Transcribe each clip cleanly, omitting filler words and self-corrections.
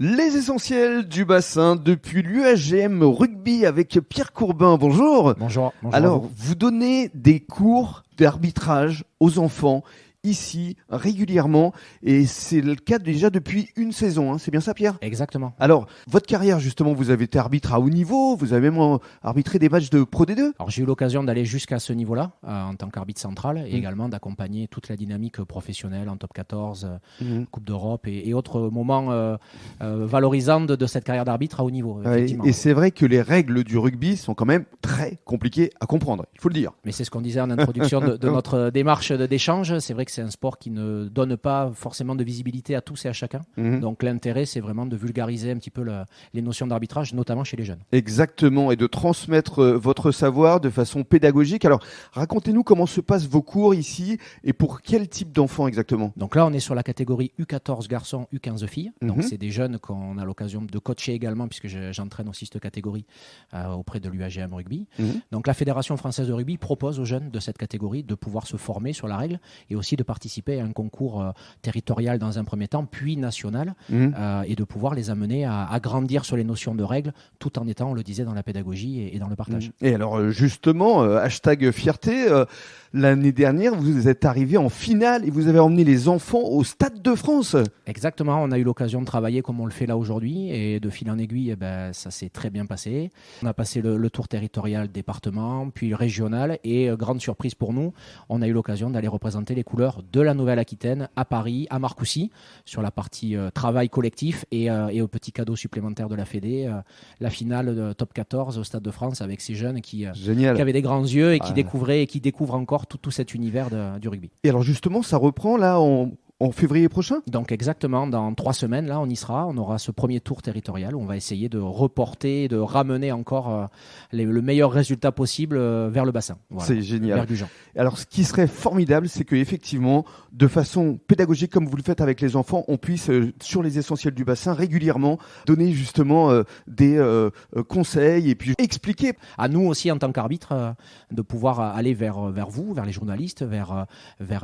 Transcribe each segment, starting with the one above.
Les essentiels du bassin depuis l'UAGM rugby avec Pierre Courbin. Bonjour. Bonjour. Alors, vous donnez des cours d'arbitrage aux enfants ici régulièrement et c'est le cas déjà depuis une saison, hein. C'est bien ça, Pierre ? Exactement. Alors, votre carrière justement, vous avez été arbitre à haut niveau, vous avez même arbitré des matchs de Pro D2 ? Alors j'ai eu l'occasion d'aller jusqu'à ce niveau-là en tant qu'arbitre central et également d'accompagner toute la dynamique professionnelle en top 14, Coupe d'Europe et autres moments valorisants de cette carrière d'arbitre à haut niveau. Et c'est vrai que les règles du rugby sont quand même très compliquées à comprendre, il faut le dire. Mais c'est ce qu'on disait en introduction de notre démarche d'échange. C'est vrai que c'est un sport qui ne donne pas forcément de visibilité à tous et à chacun. Donc l'intérêt, c'est vraiment de vulgariser un petit peu les notions d'arbitrage, notamment chez les jeunes. Exactement, et de transmettre votre savoir de façon pédagogique. Alors, racontez-nous comment se passent vos cours ici et pour quel type d'enfants exactement ? Donc là, on est sur la catégorie U14 garçons, U15 filles. Donc c'est des jeunes qu'on a l'occasion de coacher également, puisque j'entraîne aussi cette catégorie auprès de l'UAGM Rugby. Donc la Fédération française de rugby propose aux jeunes de cette catégorie de pouvoir se former sur la règle et aussi de participer à un concours territorial dans un premier temps, puis national, et de pouvoir les amener à grandir sur les notions de règles, tout en étant, on le disait, dans la pédagogie et dans le partage. Et alors justement, hashtag fierté, l'année dernière, vous êtes arrivé en finale et vous avez emmené les enfants au Stade de France. Exactement, on a eu l'occasion de travailler comme on le fait là aujourd'hui et de fil en aiguille, ça s'est très bien passé. On a passé le tour territorial, département, puis régional et grande surprise pour nous, on a eu l'occasion d'aller représenter les couleurs de la Nouvelle-Aquitaine à Paris, à Marcoussis, sur la partie travail collectif et au petit cadeau supplémentaire de la Fédé, la finale de top 14 au Stade de France avec ces jeunes qui avaient des grands yeux et qui découvraient et qui découvrent encore tout cet univers du rugby. Et alors justement, ça reprend là en février prochain ? Donc exactement, dans 3 semaines, là, on y sera. On aura ce premier tour territorial où on va essayer de reporter, de ramener encore le meilleur résultat possible vers le bassin. Voilà, c'est génial. Vers Gujan. Alors ce qui serait formidable, c'est qu'effectivement, de façon pédagogique, comme vous le faites avec les enfants, on puisse, sur les essentiels du bassin, régulièrement donner justement des conseils et puis expliquer. À nous aussi, en tant qu'arbitre, de pouvoir aller vers vous, vers les journalistes, vers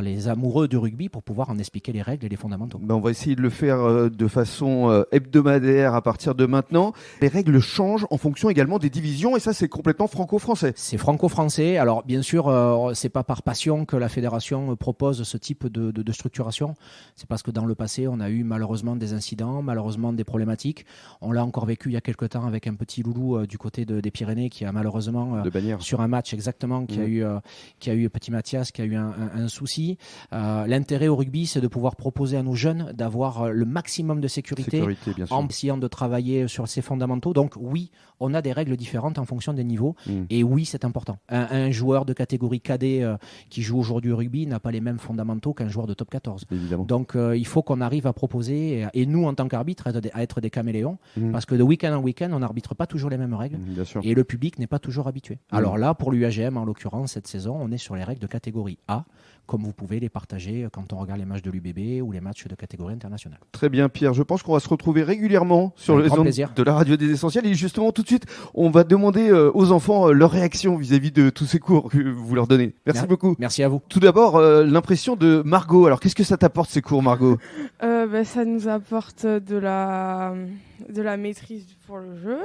les amoureux du rugby pour pouvoir en expliquer les règles et les fondamentaux. On va essayer de le faire de façon hebdomadaire à partir de maintenant. Les règles changent en fonction également des divisions et ça c'est complètement franco-français. C'est franco-français. Alors bien sûr, c'est pas par passion que la fédération propose ce type de structuration. C'est parce que dans le passé, on a eu malheureusement des incidents, malheureusement des problématiques. On l'a encore vécu il y a quelques temps avec un petit loulou du côté des Pyrénées qui a malheureusement sur un match exactement qui a eu petit Mathias qui a eu un souci. L'intérêt au rugby, c'est de pouvoir proposer à nos jeunes d'avoir le maximum de sécurité en essayant de travailler sur ces fondamentaux. Donc oui, on a des règles différentes en fonction des niveaux et oui, c'est important. Un joueur de catégorie cadet qui joue aujourd'hui au rugby n'a pas les mêmes fondamentaux qu'un joueur de top 14. Évidemment. Donc il faut qu'on arrive à proposer et nous en tant qu'arbitre à être des caméléons parce que de week-end en week-end, on n'arbitre pas toujours les mêmes règles et le public n'est pas toujours habitué. Alors là, pour l'UAGM en l'occurrence, cette saison, on est sur les règles de catégorie A, comme vous pouvez les partager quand on regarde les matchs de l'UBB ou les matchs de catégorie internationale. Très bien Pierre, je pense qu'on va se retrouver régulièrement sur les ondes de la radio des essentiels et justement tout de suite on va demander aux enfants leur réaction vis-à-vis de tous ces cours que vous leur donnez. Merci beaucoup. Merci à vous. Tout d'abord l'impression de Margot, alors qu'est-ce que ça t'apporte ces cours Margot ? Ça nous apporte de la maîtrise pour le jeu,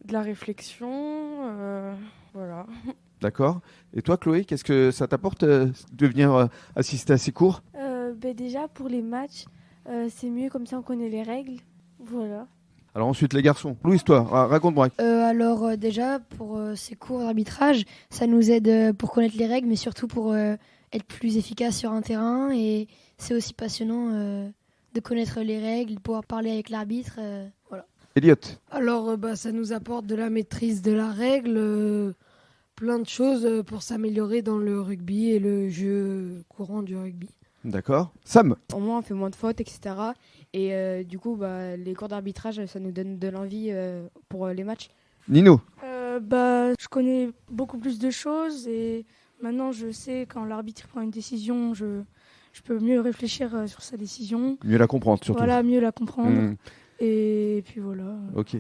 de la réflexion, voilà. D'accord. Et toi, Chloé, qu'est-ce que ça t'apporte de venir assister à ces cours ? Déjà, pour les matchs, c'est mieux, comme ça on connaît les règles. Voilà. Alors ensuite, les garçons. Louise, toi, raconte-moi. Déjà, pour ces cours d'arbitrage, ça nous aide pour connaître les règles, mais surtout pour être plus efficace sur un terrain. Et c'est aussi passionnant de connaître les règles, de pouvoir parler avec l'arbitre. Voilà. Elliot. Alors, ça nous apporte de la maîtrise de la règle, plein de choses pour s'améliorer dans le rugby et le jeu courant du rugby. D'accord. Sam. Au moins, on fait moins de fautes, etc. Et du coup, les cours d'arbitrage, ça nous donne de l'envie pour les matchs. Nino. Je connais beaucoup plus de choses et maintenant, je sais quand l'arbitre prend une décision, je peux mieux réfléchir sur sa décision. Mieux la comprendre, surtout. Voilà, mieux la comprendre. Et puis voilà. Ok.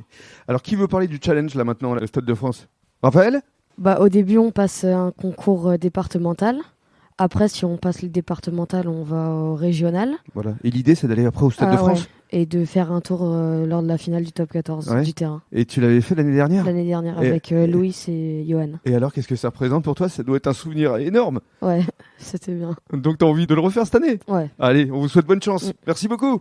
Alors, qui veut parler du challenge, là, maintenant, au Stade de France ? Raphaël ? Au début, on passe un concours départemental. Après, si on passe les départementales, on va au régional. Voilà. Et l'idée, c'est d'aller après au Stade de France. Ouais. Et de faire un tour lors de la finale du top 14 du terrain. Et tu l'avais fait l'année dernière ? L'année dernière, avec Louis et Johan. Et alors, qu'est-ce que ça représente pour toi ? Ça doit être un souvenir énorme. Ouais, c'était bien. Donc, tu as envie de le refaire cette année ? Ouais. Allez, on vous souhaite bonne chance. Merci beaucoup.